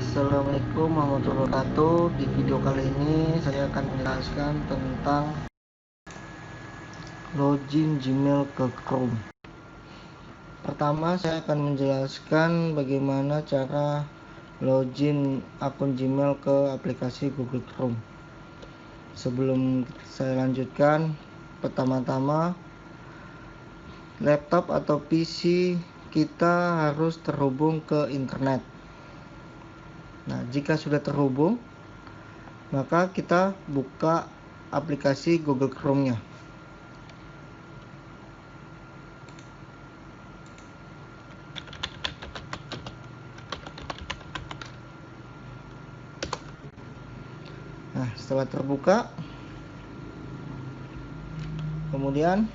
Assalamualaikum warahmatullahi wabarakatuh. Di video kali ini saya akan menjelaskan tentang login Gmail ke Chrome. Pertama, saya akan menjelaskan bagaimana cara login akun Gmail ke aplikasi Google Chrome. Sebelum saya lanjutkan, pertama-tama laptop atau PC kita harus terhubung ke internet. Nah, jika sudah terhubung, maka kita buka aplikasi Google Chrome-nya. Nah, setelah terbuka, kemudian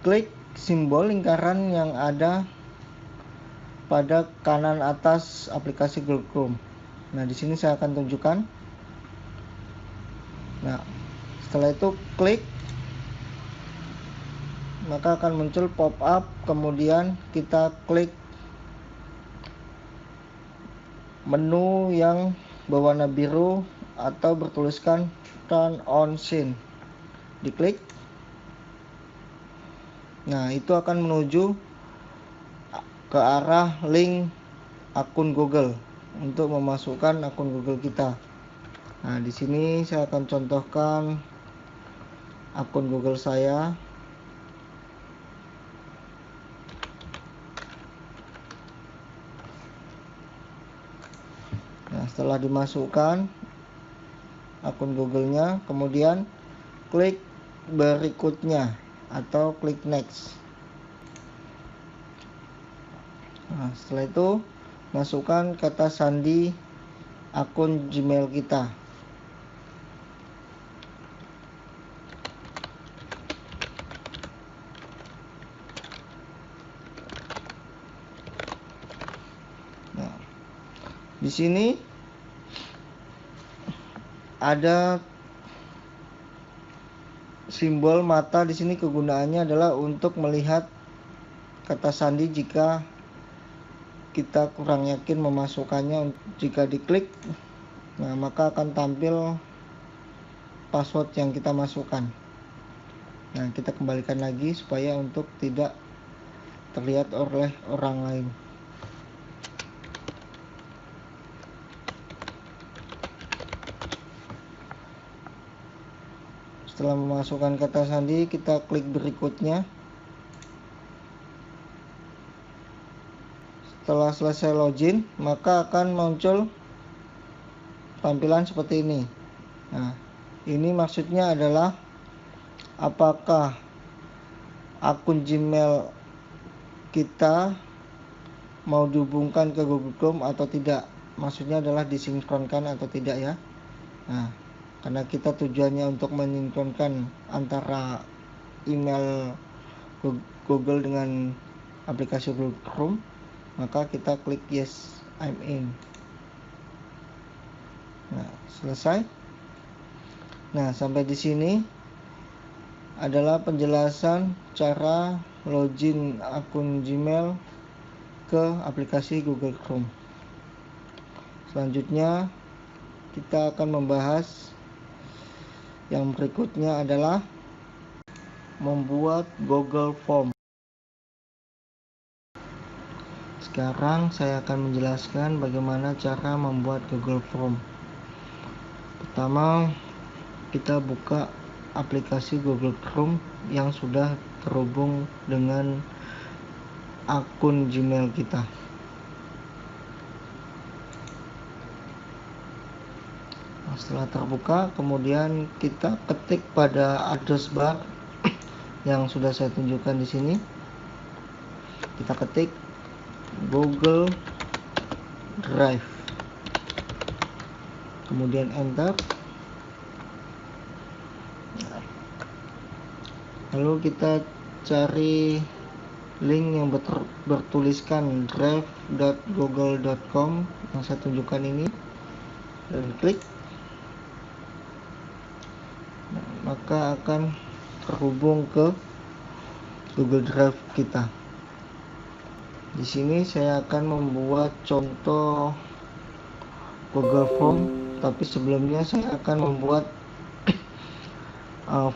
klik simbol lingkaran yang ada pada kanan atas aplikasi Google Chrome. Nah, di sini saya akan tunjukkan. Nah, setelah itu klik, maka akan muncul pop-up, kemudian kita klik menu yang berwarna biru atau bertuliskan Turn on Sync. Diklik. Nah, itu akan menuju ke arah link akun Google untuk memasukkan akun Google kita. Nah, di sini saya akan contohkan akun Google saya. Nah, setelah dimasukkan akun Google-nya, kemudian klik berikutnya atau klik next. Nah, setelah itu masukkan kata sandi akun Gmail kita. Nah, di sini ada simbol mata. Di sini kegunaannya adalah untuk melihat kata sandi jika kita kurang yakin memasukkannya. Jika diklik, nah, maka akan tampil password yang kita masukkan. Nah, kita kembalikan lagi supaya untuk tidak terlihat oleh orang lain. Setelah memasukkan kata sandi, kita klik berikutnya. Setelah selesai login, maka akan muncul tampilan seperti ini. Nah, ini maksudnya adalah apakah akun Gmail kita mau dihubungkan ke Google Chrome atau tidak. Maksudnya adalah disinkronkan atau tidak ya. Nah, karena kita tujuannya untuk mensinkronkan antara email Google dengan aplikasi Google Chrome, maka kita klik yes, I'm in. Nah, selesai. Nah, sampai di sini adalah penjelasan cara login akun Gmail ke aplikasi Google Chrome. Selanjutnya kita akan membahas yang berikutnya adalah membuat Google Form. Sekarang saya akan menjelaskan bagaimana cara membuat Google Form. Pertama, kita buka aplikasi Google Chrome yang sudah terhubung dengan akun Gmail kita. Nah, setelah terbuka, kemudian kita ketik pada address bar yang sudah saya tunjukkan di sini. Kita ketik Google Drive, kemudian enter. Lalu kita cari link yang bertuliskan drive.google.com yang saya tunjukkan ini dan klik. Nah, maka akan terhubung ke Google Drive kita. Di sini saya akan membuat contoh Google Form, tapi sebelumnya saya akan membuat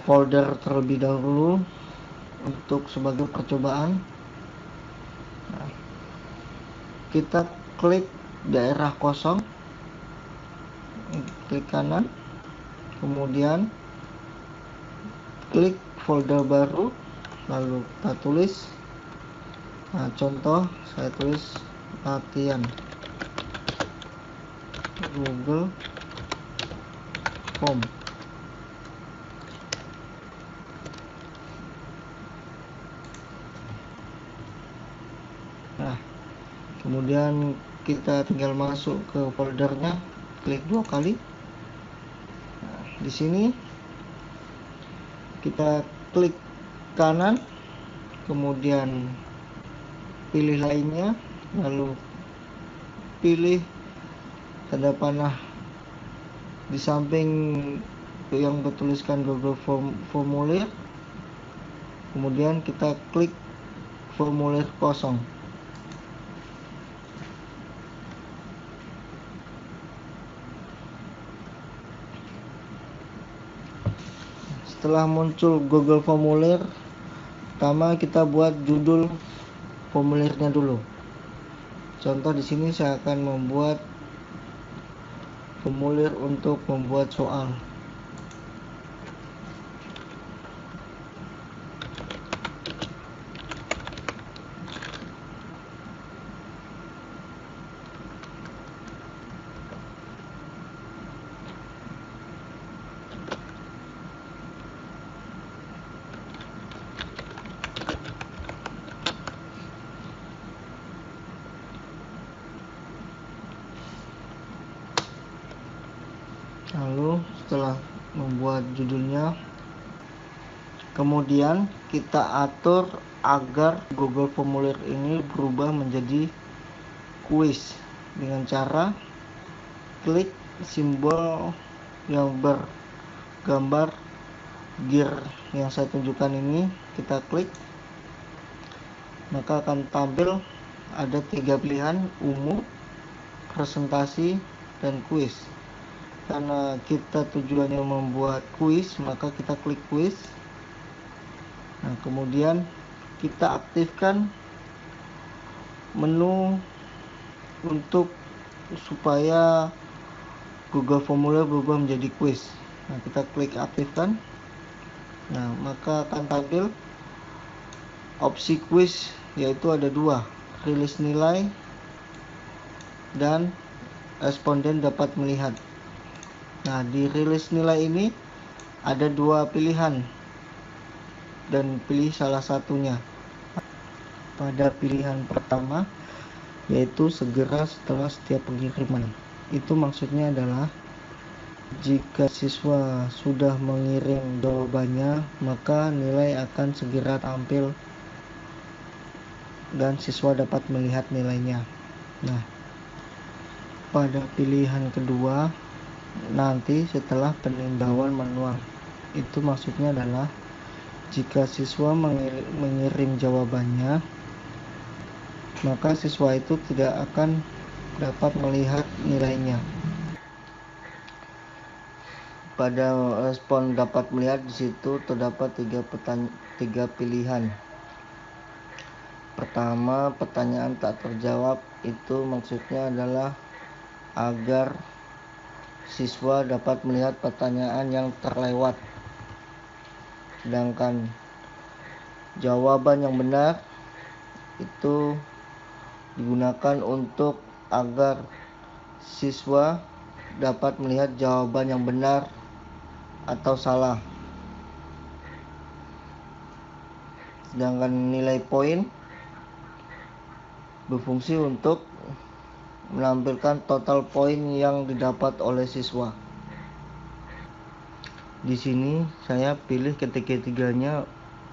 folder terlebih dahulu untuk sebagai percobaan. Nah, kita klik daerah kosong, klik kanan, kemudian klik folder baru, lalu kita tulis. Nah, contoh saya tulis latihan Google Form. Nah, kemudian kita tinggal masuk ke foldernya, klik 2 kali. Nah, di sini kita klik kanan, kemudian pilih lainnya, lalu pilih tanda panah di samping yang bertuliskan Google Formulir, kemudian kita klik formulir kosong. Setelah muncul Google Formulir, pertama kita buat judul formulirnya dulu. Contoh di sini saya akan membuat formulir untuk membuat soal. Lalu setelah membuat judulnya, kemudian kita atur agar Google Formulir ini berubah menjadi kuis dengan cara klik simbol yang bergambar gear yang saya tunjukkan ini, kita klik, maka akan tampil ada 3 pilihan: umum, presentasi, dan kuis. Karena kita tujuannya membuat kuis, maka kita klik kuis. Nah, kemudian kita aktifkan menu untuk supaya Google Formulir berubah menjadi kuis. Nah, kita klik aktifkan. Nah, maka akan tampil opsi kuis, yaitu ada 2, rilis nilai dan responden dapat melihat. Nah, di rilis nilai ini ada 2 pilihan dan pilih salah satunya. Pada pilihan pertama, yaitu segera setelah setiap pengiriman. Itu maksudnya adalah jika siswa sudah mengirim jawabannya, maka nilai akan segera tampil dan siswa dapat melihat nilainya. Nah, pada pilihan kedua, nanti setelah penimbauan manual, itu maksudnya adalah jika siswa mengirim jawabannya, maka siswa itu tidak akan dapat melihat nilainya. Pada respon dapat melihat, di situ terdapat 3 pilihan. Pertama, pertanyaan tak terjawab, itu maksudnya adalah agar siswa dapat melihat pertanyaan yang terlewat. Sedangkan jawaban yang benar itu digunakan untuk agar siswa dapat melihat jawaban yang benar atau salah. Sedangkan nilai poin berfungsi untuk menampilkan total poin yang didapat oleh siswa. Di sini saya pilih ketiga-tiganya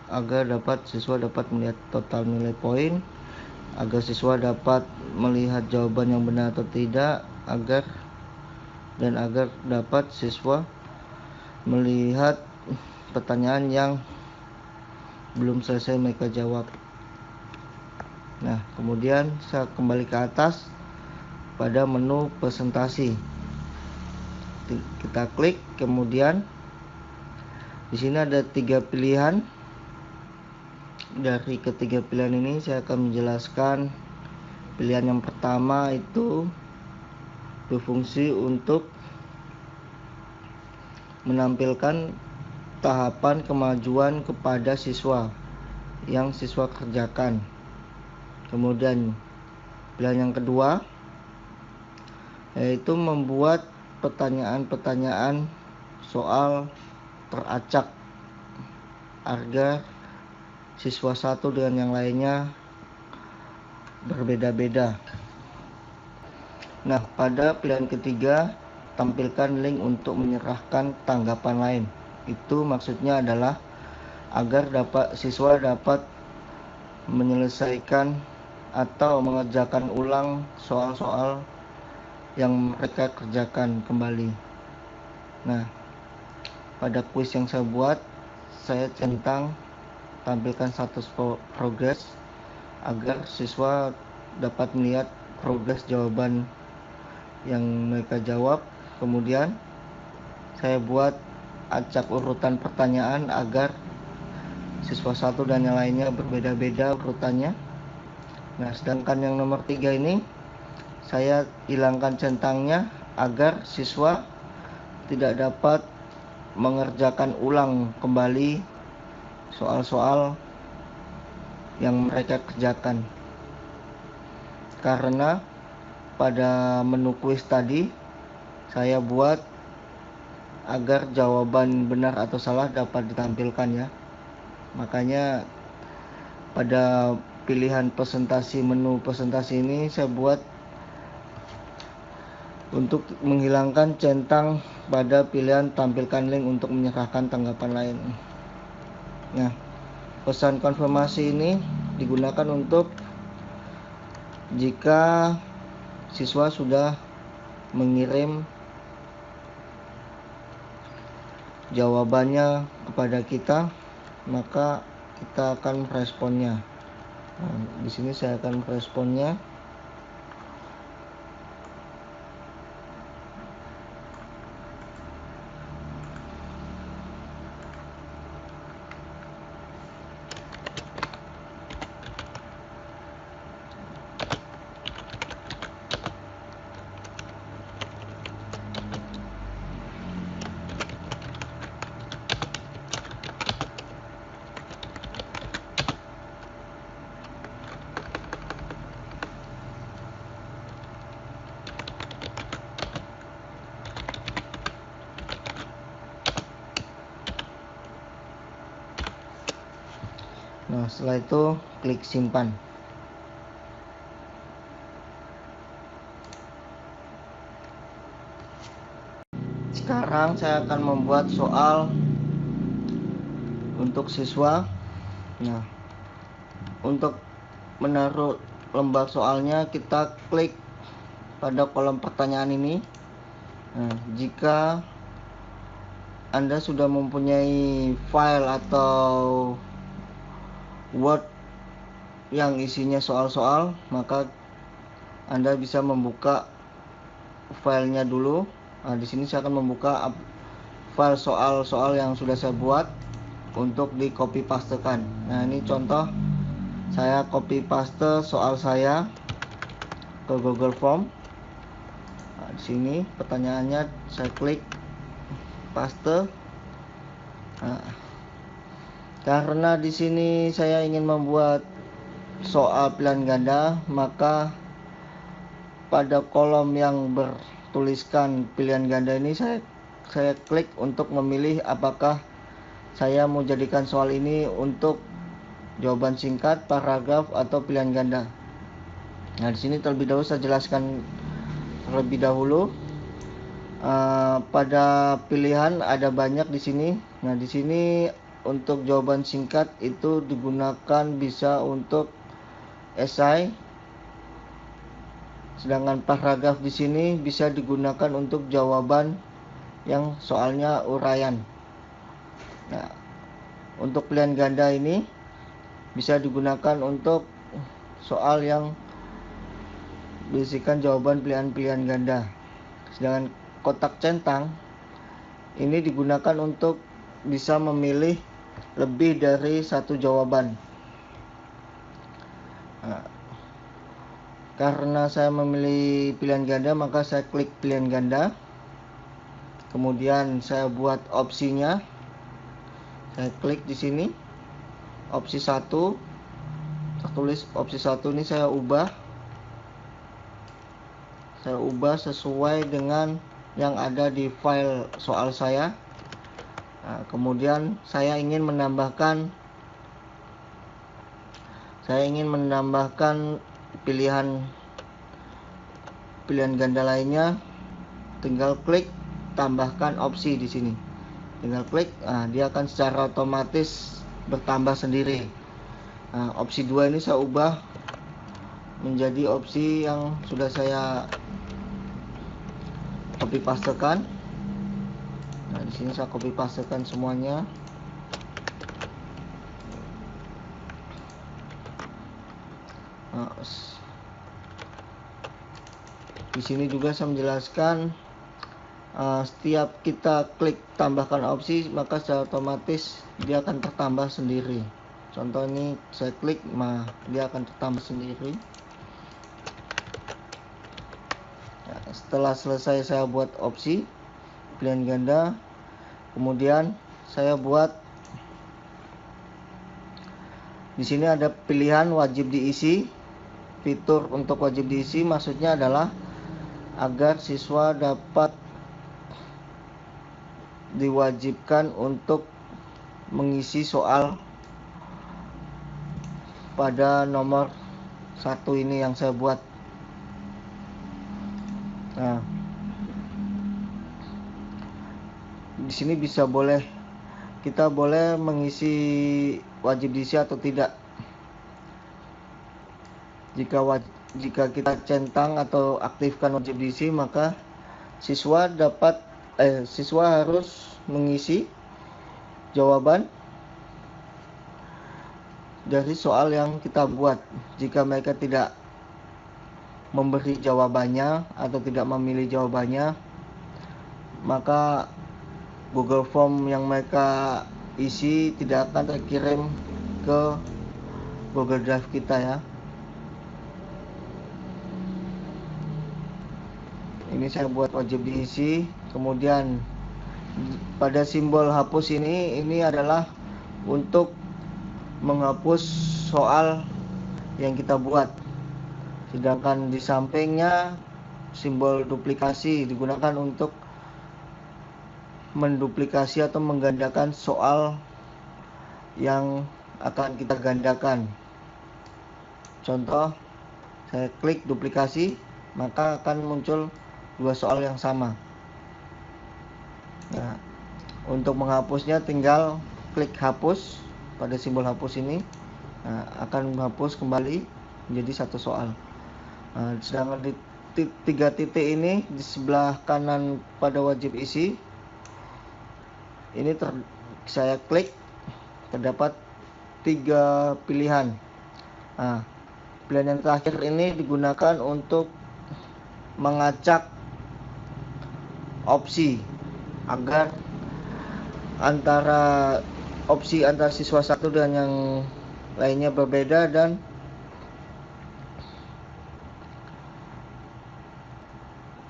agar siswa dapat melihat total nilai poin, agar siswa dapat melihat jawaban yang benar atau tidak, agar dapat siswa melihat pertanyaan yang belum selesai mereka jawab. Nah, kemudian saya kembali ke atas pada menu presentasi. kita klik, kemudian di sini ada 3 pilihan. Dari ketiga pilihan ini saya akan menjelaskan. Pilihan yang pertama itu berfungsi untuk menampilkan tahapan kemajuan kepada siswa yang siswa kerjakan. Kemudian pilihan yang kedua yaitu membuat pertanyaan-pertanyaan soal teracak agar siswa satu dengan yang lainnya berbeda-beda. Nah, pada pilihan ketiga, tampilkan link untuk menyerahkan tanggapan lain. Itu maksudnya adalah agar siswa dapat menyelesaikan atau mengerjakan ulang soal-soal yang mereka kerjakan kembali. Nah, pada kuis yang saya buat, saya centang tampilkan status progres agar siswa dapat melihat progres jawaban yang mereka jawab. Kemudian saya buat acak urutan pertanyaan agar siswa satu dan yang lainnya berbeda-beda urutannya. Nah, sedangkan yang nomor 3 ini saya hilangkan centangnya agar siswa tidak dapat mengerjakan ulang kembali soal-soal yang mereka kerjakan. Karena pada menu kuis tadi saya buat agar jawaban benar atau salah dapat ditampilkan ya. Makanya pada pilihan presentasi, menu presentasi ini saya buat untuk menghilangkan centang pada pilihan tampilkan link untuk menyerahkan tanggapan lain. Nah, pesan konfirmasi ini digunakan untuk jika siswa sudah mengirim jawabannya kepada kita, maka kita akan meresponnya. Nah, di sini saya akan meresponnya. Nah, setelah itu klik simpan. Sekarang saya akan membuat soal untuk siswa. Nah, untuk menaruh lembar soalnya kita klik pada kolom pertanyaan ini. Nah, jika Anda sudah mempunyai file atau Word yang isinya soal-soal, maka Anda bisa membuka filenya dulu. Nah, di sini saya akan membuka file soal-soal yang sudah saya buat untuk di copy pastekan. Nah, ini contoh saya copy paste soal saya ke Google Form. Nah, di sini pertanyaannya saya klik paste. Nah, karena di sini saya ingin membuat soal pilihan ganda, maka pada kolom yang bertuliskan pilihan ganda ini saya klik untuk memilih apakah saya mau jadikan soal ini untuk jawaban singkat, paragraf, atau pilihan ganda. Nah, di sini terlebih dahulu saya jelaskan terlebih dahulu. Pada pilihan ada banyak di sini. Nah, di sini untuk jawaban singkat itu digunakan bisa untuk esai. Sedangkan paragraf di sini bisa digunakan untuk jawaban yang soalnya uraian. Nah, untuk pilihan ganda ini bisa digunakan untuk soal yang berisikan jawaban pilihan-pilihan ganda. Sedangkan kotak centang ini digunakan untuk bisa memilih lebih dari satu jawaban. Nah, karena saya memilih pilihan ganda, maka saya klik pilihan ganda. Kemudian saya buat opsinya. Saya klik di sini. Opsi 1. Tertulis opsi 1 ini saya ubah. Saya ubah sesuai dengan yang ada di file soal saya. Nah, kemudian saya ingin menambahkan pilihan ganda lainnya. Tinggal klik tambahkan opsi di sini. Tinggal klik, dia akan secara otomatis bertambah sendiri. Nah, opsi 2 ini saya ubah menjadi opsi yang sudah saya copy pastekan. Nah, di sini saya copy pastekan semuanya. Nah, di sini juga saya menjelaskan setiap kita klik tambahkan opsi, maka secara otomatis dia akan tertambah sendiri. Contoh ini saya klik, dia akan tertambah sendiri. Nah, setelah selesai saya buat opsi pilihan ganda, kemudian saya buat di sini ada pilihan wajib diisi. Fitur untuk wajib diisi maksudnya adalah agar siswa dapat diwajibkan untuk mengisi soal pada nomor 1 ini yang saya buat. Nah, di sini kita boleh mengisi wajib diisi atau tidak. Jika kita centang atau aktifkan wajib diisi, maka siswa harus mengisi jawaban dari soal yang kita buat. Jika mereka tidak memberi jawabannya atau tidak memilih jawabannya, maka Google Form yang mereka isi tidak akan terkirim ke Google Drive kita ya. Ini saya buat wajib diisi. Kemudian pada simbol hapus ini adalah untuk menghapus soal yang kita buat. Sedangkan di sampingnya simbol duplikasi digunakan untuk menduplikasi atau menggandakan soal yang akan kita gandakan. Contoh, saya klik duplikasi, maka akan muncul 2 soal yang sama. Nah, untuk menghapusnya tinggal klik hapus pada simbol hapus ini. Nah, akan menghapus kembali menjadi 1 soal. Nah, sedangkan di 3 titik ini di sebelah kanan pada wajib isi ini saya klik, terdapat 3 pilihan. Nah, pilihan yang terakhir ini digunakan untuk mengacak opsi agar antara siswa satu dan yang lainnya berbeda dan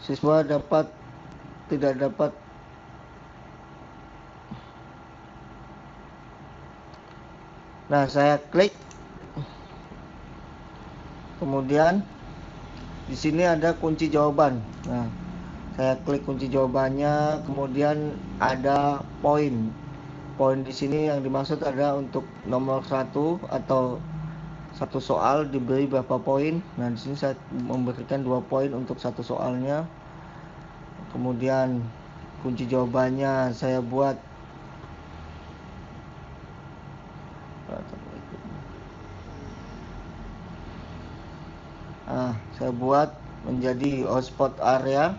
siswa tidak dapat Nah, saya klik. Kemudian di sini ada kunci jawaban. Nah, saya klik kunci jawabannya, kemudian ada poin. Poin di sini yang dimaksud adalah untuk nomor 1 atau 1 soal diberi berapa poin. Nah, di sini saya memberikan 2 poin untuk 1 soalnya. Kemudian kunci jawabannya saya buat menjadi hotspot area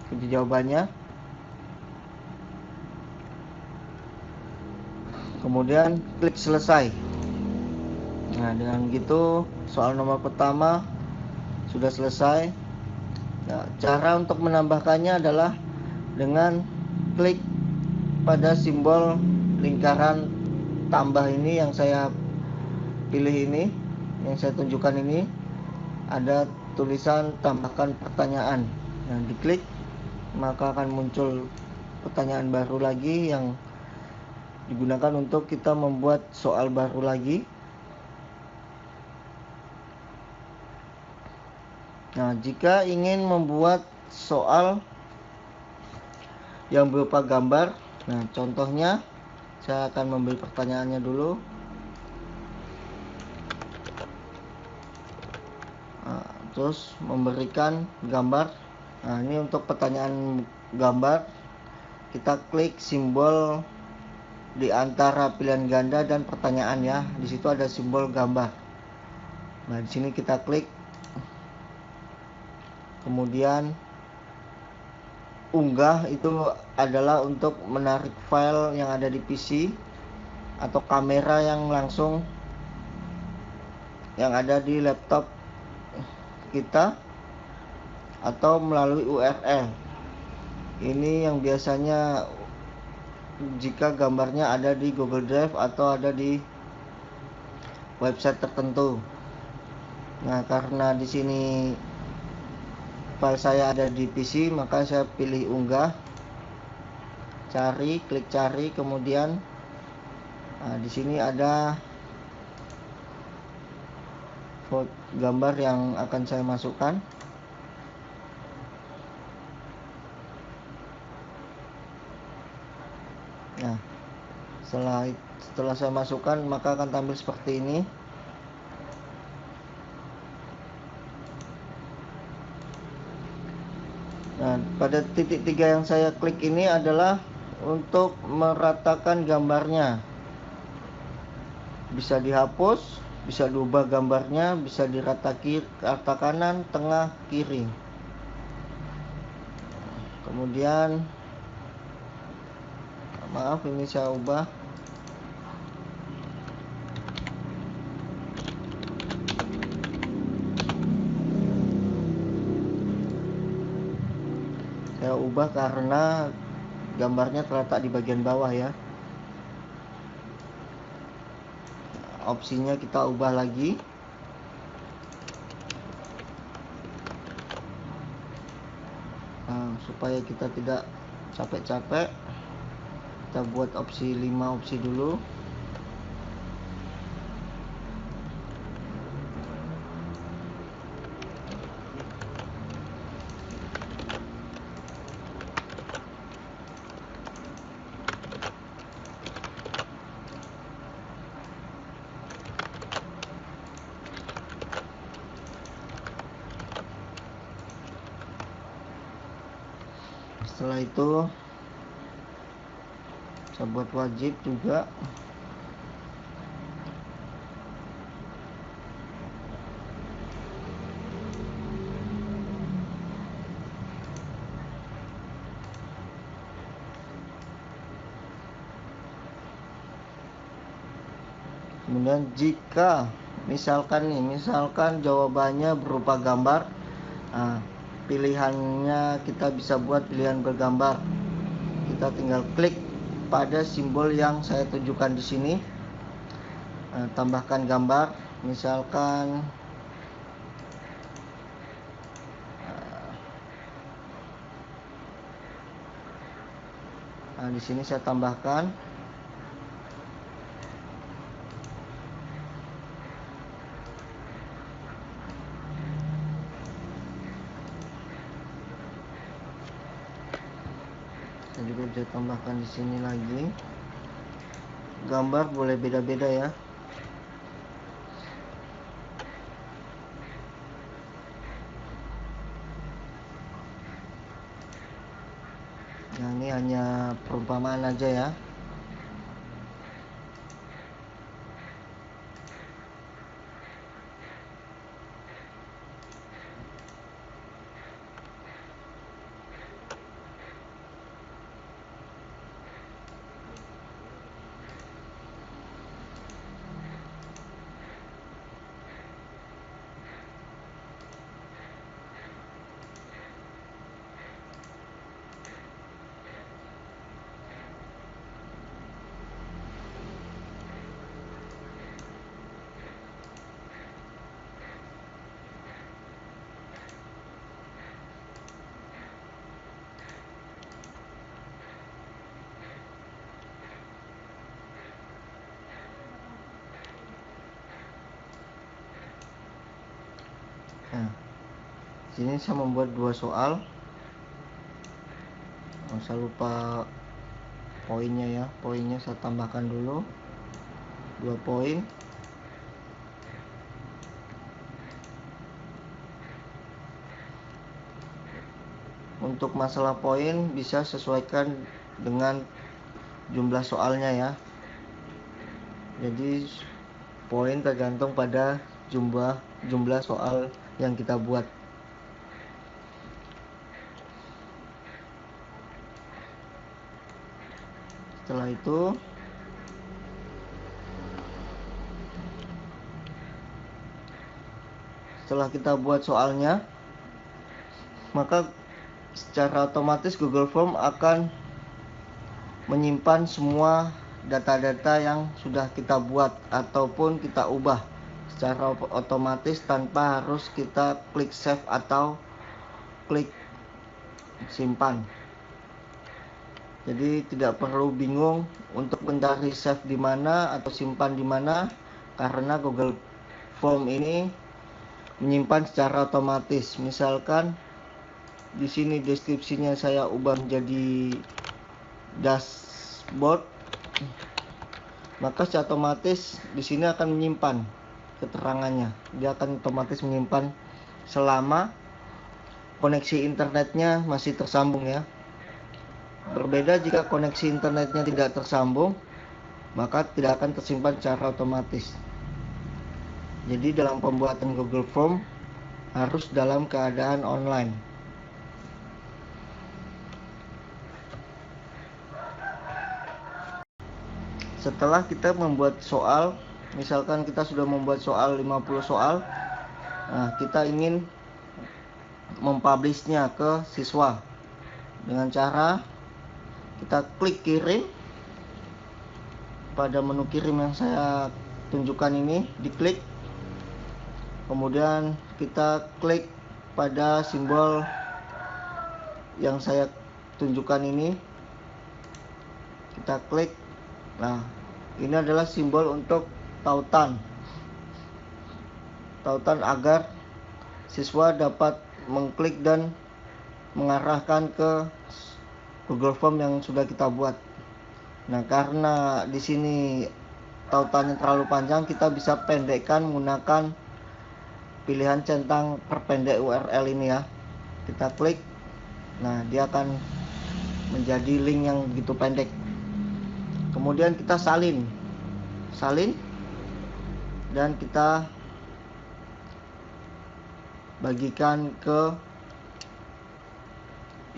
kunci jawabannya. Kemudian klik selesai. Nah, dengan gitu soal nomor pertama sudah selesai. Nah, cara untuk menambahkannya adalah dengan klik pada simbol lingkaran tambah ini yang saya pilih ini, yang saya tunjukkan ini, ada tulisan tambahkan pertanyaan. Nah, diklik maka akan muncul pertanyaan baru lagi yang digunakan untuk kita membuat soal baru lagi. Nah, jika ingin membuat soal yang berupa gambar, nah contohnya saya akan memberi pertanyaannya dulu. Nah, terus memberikan gambar. Nah, ini untuk pertanyaan gambar, kita klik simbol di antara pilihan ganda dan pertanyaan ya. Di situ ada simbol gambar. Nah, di sini kita klik. Kemudian unggah itu adalah untuk menarik file yang ada di PC atau kamera yang langsung yang ada di laptop kita atau melalui URL. Ini yang biasanya jika gambarnya ada di Google Drive atau ada di website tertentu. Nah, karena di sini file saya ada di PC, maka saya pilih unggah, klik cari, kemudian di sini ada gambar yang akan saya masukkan. Nah, setelah saya masukkan, maka akan tampil seperti ini. Nah, pada titik 3 yang saya klik ini adalah untuk meratakan gambarnya. Bisa dihapus, bisa diubah gambarnya, bisa dirata kanan, tengah, kiri. Kemudian maaf, ini saya ubah. Saya ubah karena gambarnya terletak di bagian bawah ya. Opsinya kita ubah lagi. Nah, supaya kita tidak capek-capek, kita buat opsi 5 opsi dulu. Setelah itu saya buat wajib juga. Kemudian jika misalkan jawabannya berupa gambar, nah, pilihannya kita bisa buat pilihan bergambar. Kita tinggal klik pada simbol yang saya tunjukkan di sini. Tambahkan gambar, misalkan di sini saya tambahkan. Saya juga bisa tambahkan di sini lagi. Gambar boleh beda-beda ya. Nah, ini hanya perumpamaan aja ya. Nah, sini saya membuat 2 soal. Saya lupa poinnya ya. Poinnya saya tambahkan dulu 2 poin. Untuk masalah poin bisa sesuaikan dengan jumlah soalnya ya. Jadi poin tergantung pada jumlah soal yang kita buat. Setelah itu setelah kita buat soalnya, maka secara otomatis Google Form akan menyimpan semua data-data yang sudah kita buat ataupun kita ubah secara otomatis tanpa harus kita klik save atau klik simpan. Jadi tidak perlu bingung untuk mencari save di mana atau simpan di mana, karena Google Form ini menyimpan secara otomatis. Misalkan di sini deskripsinya saya ubah menjadi dashboard, maka secara otomatis di sini akan menyimpan keterangannya. Dia akan otomatis menyimpan selama koneksi internetnya masih tersambung ya. Berbeda jika koneksi internetnya tidak tersambung, maka tidak akan tersimpan secara otomatis. Jadi dalam pembuatan Google Form harus dalam keadaan online. Setelah kita membuat soal, misalkan kita sudah membuat soal 50 soal, nah kita ingin mempublishnya ke siswa dengan cara kita klik kirim. Pada menu kirim yang saya tunjukkan ini diklik, kemudian kita klik pada simbol yang saya tunjukkan ini, kita klik. Nah, ini adalah simbol untuk tautan agar siswa dapat mengklik dan mengarahkan ke Google Form yang sudah kita buat. Nah, karena di sini tautannya terlalu panjang, kita bisa pendekkan menggunakan pilihan centang perpendek URL ini ya. Kita klik. Nah, dia akan menjadi link yang begitu pendek. Kemudian kita salin dan kita bagikan ke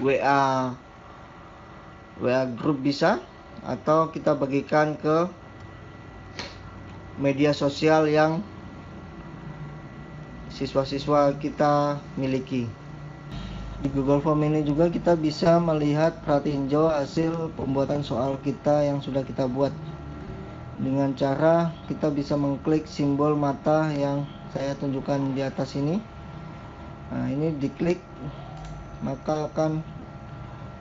WA grup bisa, atau kita bagikan ke media sosial yang siswa-siswa kita miliki. Di Google Form ini juga kita bisa melihat perhatiin hijau hasil pembuatan soal kita yang sudah kita buat. Dengan cara kita bisa mengklik simbol mata yang saya tunjukkan di atas ini. Nah, ini diklik, maka akan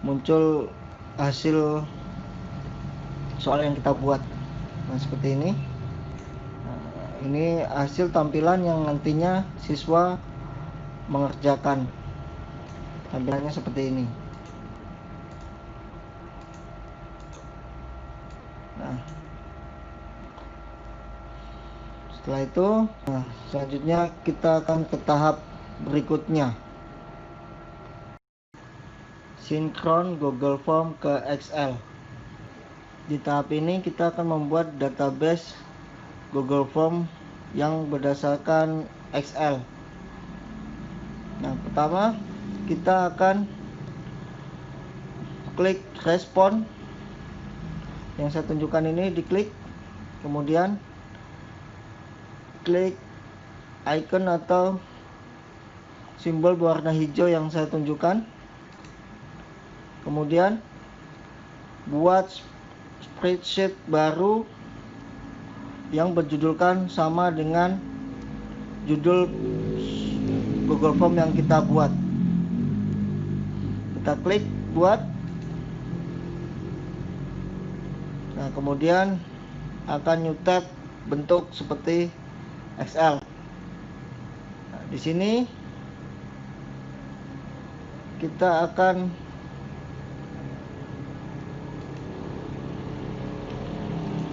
muncul hasil soal yang kita buat. Nah, seperti ini. Nah, ini hasil tampilan yang nantinya siswa mengerjakan. Tampilannya seperti ini. Nah, setelah itu, selanjutnya kita akan ke tahap berikutnya. Sinkron Google Form ke Excel. Di tahap ini kita akan membuat database Google Form yang berdasarkan Excel. Nah, pertama kita akan klik respon yang saya tunjukkan ini, diklik, kemudian klik icon atau simbol berwarna hijau yang saya tunjukkan, kemudian buat spreadsheet baru yang berjudulkan sama dengan judul Google Form yang kita buat. Kita klik buat. Nah, kemudian akan nyutet bentuk seperti Excel. Nah, di sini kita akan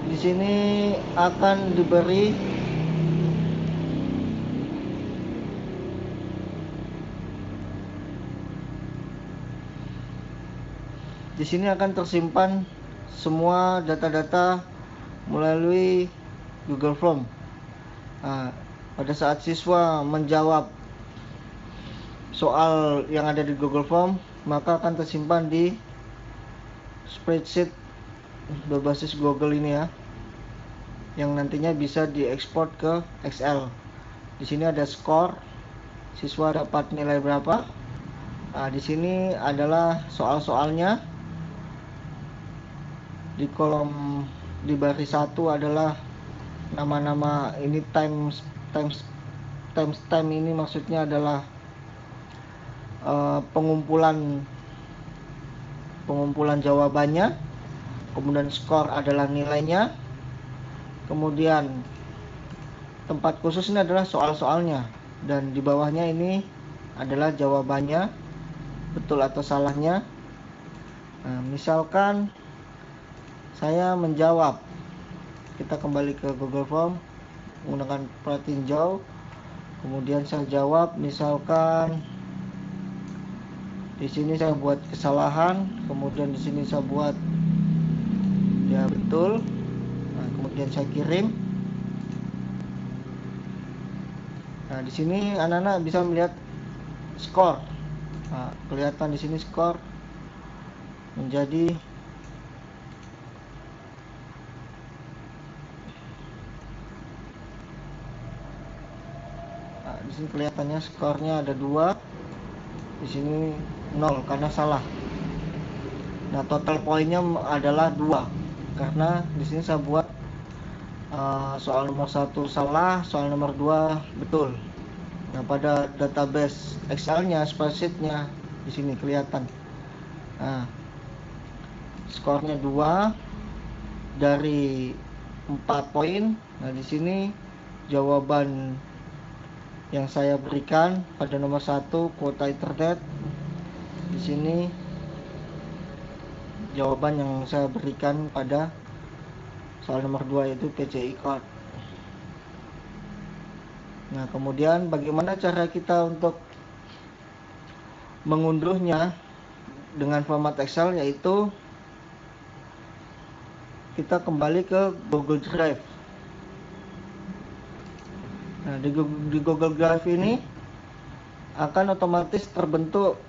di sini akan diberi di sini akan tersimpan semua data-data melalui Google Form. Nah, pada saat siswa menjawab soal yang ada di Google Form, maka akan tersimpan di spreadsheet berbasis Google ini ya, yang nantinya bisa diekspor ke Excel. Di sini ada skor, siswa dapat nilai berapa. Nah, di sini adalah soal-soalnya. Di kolom di baris 1 adalah nama-nama ini time ini maksudnya adalah pengumpulan jawabannya, kemudian skor adalah nilainya, kemudian tempat khusus ini adalah soal-soalnya, dan di bawahnya ini adalah jawabannya, betul atau salahnya. Nah, misalkan saya menjawab, kita kembali ke Google Form menggunakan pratinjau, kemudian saya jawab, misalkan di sini saya buat kesalahan, kemudian di sini saya buat ya betul. Nah, kemudian saya kirim. Nah, di sini anak-anak bisa melihat skor. Nah, kelihatan di sini skor menjadi di sini kelihatannya skornya ada 2. Di sini 0 karena salah. Nah, total poinnya adalah 2 karena di sini saya buat soal nomor 1 salah, soal nomor 2 betul. Nah, pada database Excel-nya, spreadsheet-nya di sini kelihatan. Nah, skornya 2 dari 4 poin. Nah, di sini jawaban yang saya berikan pada nomor 1 kuota internet. Di sini jawaban yang saya berikan pada soal nomor 2 yaitu PCI code. Nah, kemudian bagaimana cara kita untuk mengunduhnya dengan format Excel, yaitu kita kembali ke Google Drive. Nah, di Google Drive ini akan otomatis terbentuk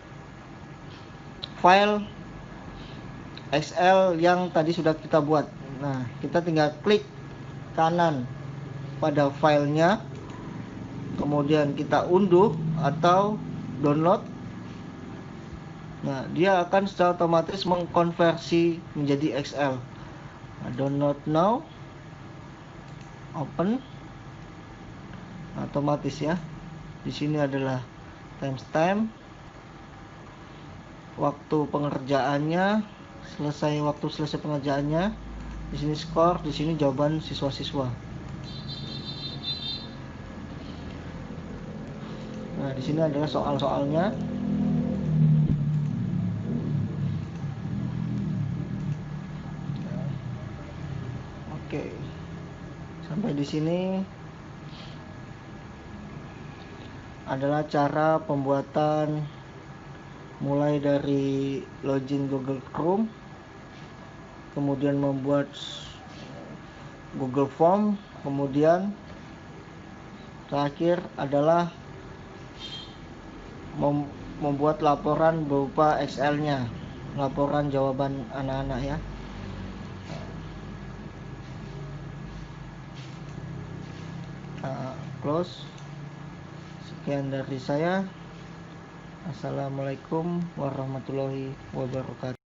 file Excel yang tadi sudah kita buat. Nah, kita tinggal klik kanan pada filenya, kemudian kita unduh atau download. Nah, dia akan secara otomatis mengkonversi menjadi Excel. Nah, download now, open, nah, otomatis ya. Di sini adalah timestamp, waktu pengerjaannya, waktu selesai pengerjaannya. Di sini skor, di sini jawaban siswa-siswa. Nah, di sini adalah soal-soalnya. Oke. Sampai di sini adalah cara pembuatan mulai dari login Google Chrome, kemudian membuat Google Form, kemudian terakhir adalah membuat laporan berupa Excel-nya, laporan jawaban anak-anak ya. Close. Sekian dari saya. Assalamualaikum warahmatullahi wabarakatuh.